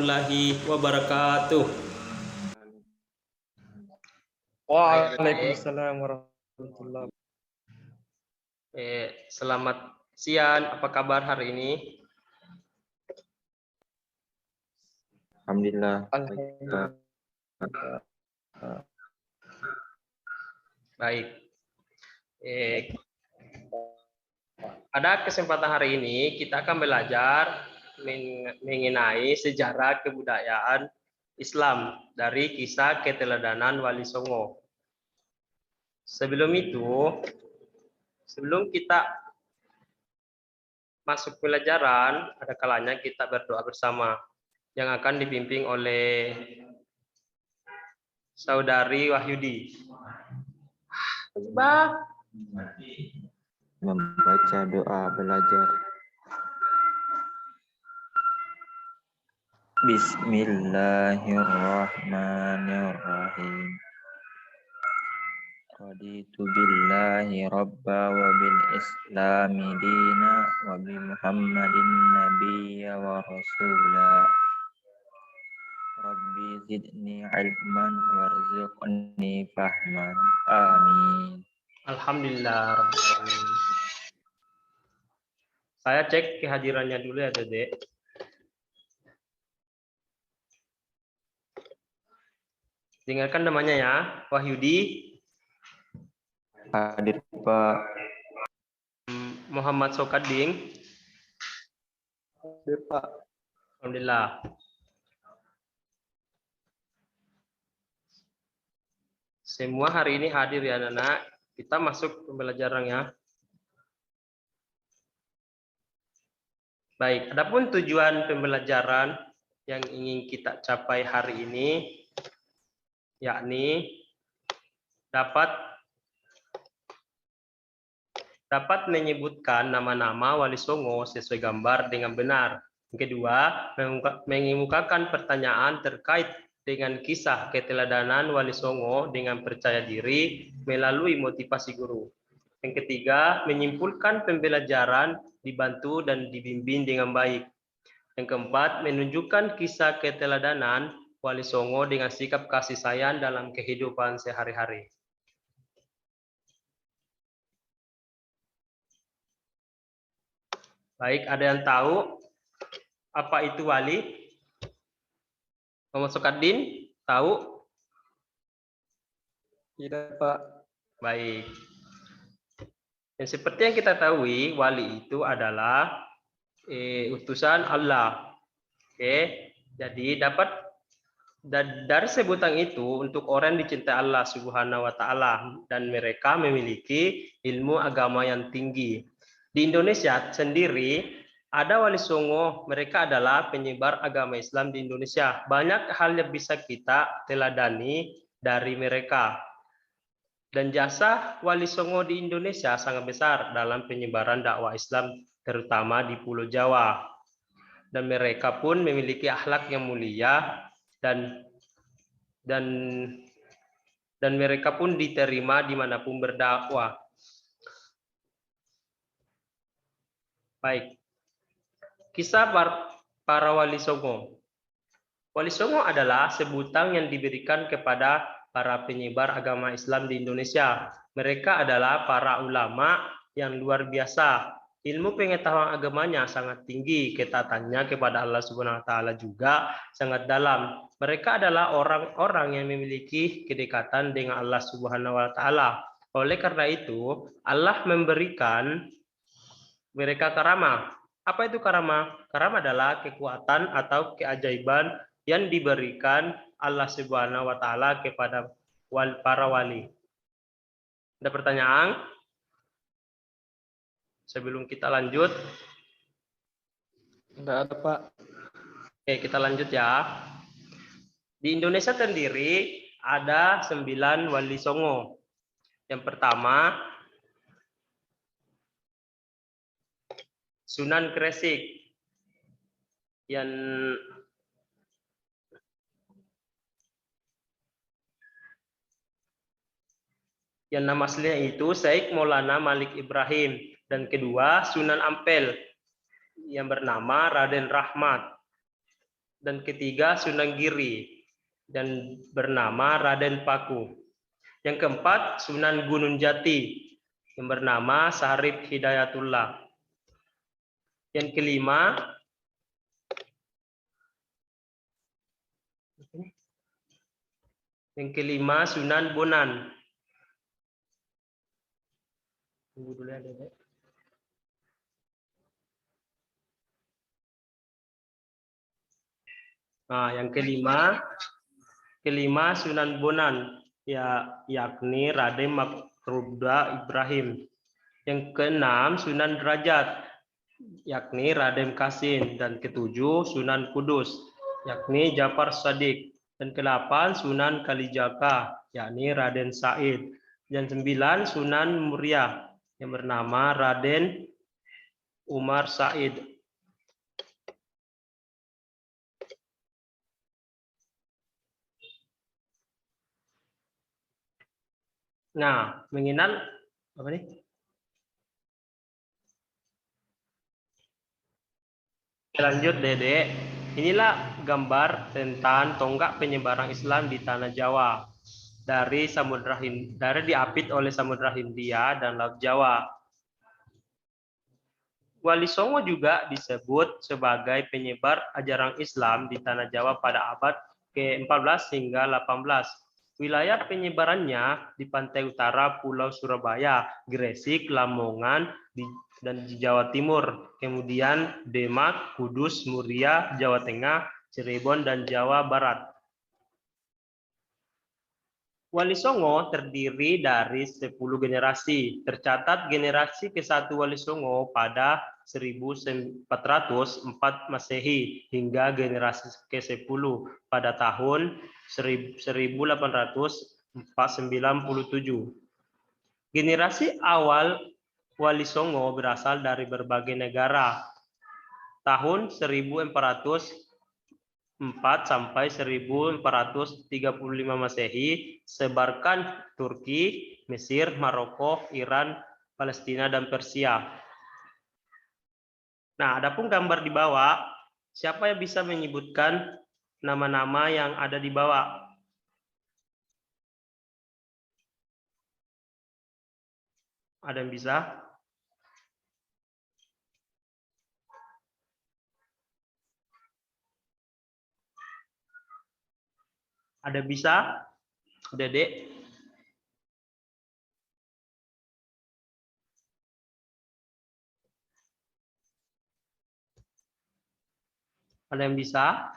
warahmatullahi wabarakatuh. Waalaikumsalam warahmatullahi wabarakatuh. Selamat siang, apa kabar hari ini? Alhamdulillah. Baik. Pada kesempatan hari ini kita akan belajar mengenai sejarah kebudayaan Islam dari kisah keteladanan Wali Songo. Sebelum kita masuk pelajaran, ada kalanya kita berdoa bersama yang akan dipimpin oleh Saudari Wahyudi. Membaca doa belajar. Bismillahirrahmanirrahim. Raditu billahi rabba wa bil islami dina wa bi muhammadin nabiyya wa rasula. Rabbi zidni ilman warzuqni fahman. Amin. Alhamdulillah. Saya cek kehadirannya dulu ya, Dede. Dengarkan namanya ya, Wahyudi. Hadir Pak. Muhammad Sokading. Hadir Pak. Alhamdulillah. Semua hari ini hadir ya anak-anak. Kita masuk pembelajaran ya. Baik, adapun tujuan pembelajaran yang ingin kita capai hari ini yakni dapat menyebutkan nama-nama Wali Songo sesuai gambar dengan benar. Yang kedua, mengemukakan pertanyaan terkait dengan kisah keteladanan Wali Songo dengan percaya diri melalui motivasi guru. Yang ketiga, menyimpulkan pembelajaran dibantu dan dibimbing dengan baik. Yang keempat, menunjukkan kisah keteladanan Wali Songo dengan sikap kasih sayang dalam kehidupan sehari-hari. Baik, ada yang tahu apa itu wali? Muhammad Sokadin, tahu? Tidak, Pak. Baik. Dan seperti yang kita tahu, wali itu adalah utusan Allah. Oke, jadi dari sebutan itu untuk orang yang dicintai Allah Subhanahu wa taala dan mereka memiliki ilmu agama yang tinggi. Di Indonesia sendiri ada Wali Songo, mereka adalah penyebar agama Islam di Indonesia. Banyak hal yang bisa kita teladani dari mereka. Dan jasa Wali Songo di Indonesia sangat besar dalam penyebaran dakwah Islam terutama di Pulau Jawa. Dan mereka pun memiliki akhlak yang mulia dan mereka pun diterima dimanapun berdakwah. Baik. Kisah para Wali Songo. Wali Songo adalah sebutan yang diberikan kepada para penyebar agama Islam di Indonesia. Mereka adalah para ulama yang luar biasa. Ilmu pengetahuan agamanya sangat tinggi, ketaatannya kepada Allah Subhanahu wa taala juga sangat dalam. Mereka adalah orang-orang yang memiliki kedekatan dengan Allah Subhanahu wa taala. Oleh karena itu, Allah memberikan mereka karamah. Apa itu karamah? Karamah adalah kekuatan atau keajaiban yang diberikan Allah Subhanahu wa taala kepada para wali. Ada pertanyaan? Sebelum kita lanjut. Tidak ada, Pak. Oke, kita lanjut ya. Di Indonesia sendiri ada 9 Wali Songo. Yang pertama, Sunan Kresik yang nama aslinya itu Syekh Maulana Malik Ibrahim, dan kedua Sunan Ampel yang bernama Raden Rahmat. Dan ketiga Sunan Giri dan bernama Raden Paku. Yang keempat Sunan Gunung Jati yang bernama Sarip Hidayatullah. Yang kelima Sunan Bonang. Tunggu dulu ya, Dek. Nah, yang kelima Sunan Bonang, yakni Raden Makruda Ibrahim. Yang keenam Sunan Derajat, yakni Raden Kasim. Dan ketujuh Sunan Kudus, yakni Jafar Shadiq. Dan ke-8 Sunan Kalijaga, yakni Raden Said. Dan 9 Sunan Muria yang bernama Raden Umar Said. Nah, mengenal apa nih? Lanjut, Dede. Inilah gambar tentang tonggak penyebaran Islam di tanah Jawa dari diapit oleh Samudra Hindia dan Laut Jawa. Wali Songo juga disebut sebagai penyebar ajaran Islam di tanah Jawa pada abad ke-14 hingga 18. Wilayah penyebarannya di pantai utara Pulau Surabaya, Gresik, Lamongan, dan di Jawa Timur, kemudian Demak, Kudus, Muria, Jawa Tengah, Cirebon, dan Jawa Barat. Wali Songo terdiri dari 10 generasi. Tercatat generasi ke-1 Wali Songo pada 1404 Masehi hingga generasi ke-10 pada tahun 1897. Generasi awal Wali Songo berasal dari berbagai negara. Tahun 1404 sampai 1435 Masehi sebarkan Turki, Mesir, Maroko, Iran, Palestina, dan Persia. Nah, adapun gambar di bawah, siapa yang bisa menyebutkan nama-nama yang ada di bawah? Ada yang bisa? Ada bisa? Dedek? Ada yang bisa?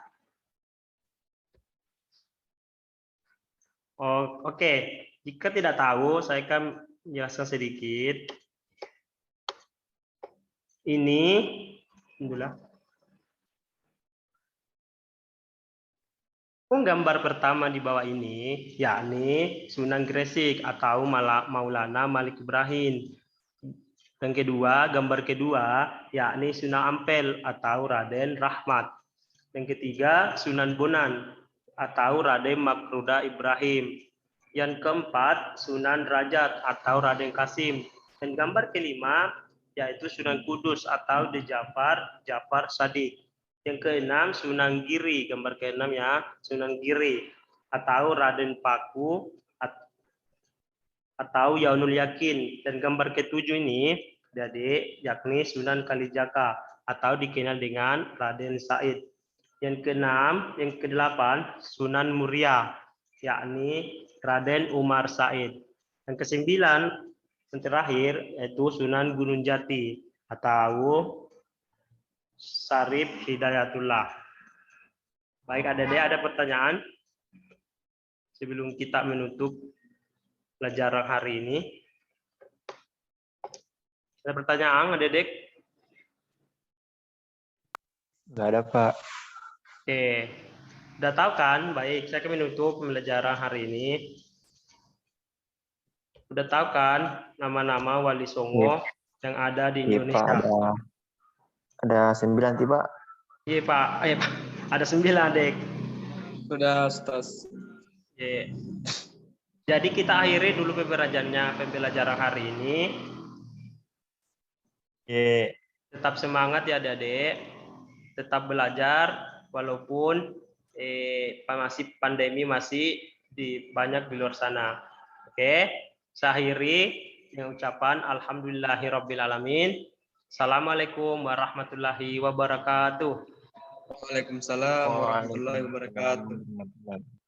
Oh, oke. Jika tidak tahu, saya akan menjelaskan sedikit. Ini, gambar pertama di bawah ini, yakni Sunan Gresik atau Maulana Malik Ibrahim. Yang kedua, gambar kedua, yakni Sunan Ampel atau Raden Rahmat. Yang ketiga, Sunan Bonang atau Raden Makruda Ibrahim. Yang keempat, Sunan Derajat atau Raden Kasim. Dan gambar kelima, yaitu Sunan Kudus atau Jafar Shadiq. Yang keenam, Sunan Giri. Gambar keenam ya, Sunan Giri atau Raden Paku atau Yaunul Yakin. Dan gambar ketujuh ini, yakni Sunan Kalijaga atau dikenal dengan Raden Said. Yang keenam, yang kedelapan, Sunan Muria, yakni Raden Umar Said. Yang kesembilan, yang terakhir, yaitu Sunan Gunung Jati atau Sarip Hidayatullah. Baik, ada pertanyaan sebelum kita menutup pelajaran hari ini? Ada pertanyaan, Dedek? Nggak ada, Pak. Oke, udah tahu kan? Baik, saya akan menutup pembelajaran hari ini. Udah tahu kan nama-nama Wali Songo yang ada di Indonesia? Iya, Pak, ada 9 Pak. Iya, Pak. Ada 9, Dek. Sudah, Ustaz. Iya. Jadi kita akhiri dulu pembelajaran hari ini. Iya. Tetap semangat ya, Dek. Tetap belajar. walaupun masih pandemi masih banyak di luar sana. Oke, saya akhiri dengan ucapan alhamdulillahirabbil alamin. Assalamualaikum warahmatullahi wabarakatuh. Waalaikumsalam warahmatullahi wabarakatuh. Waalaikumsalam.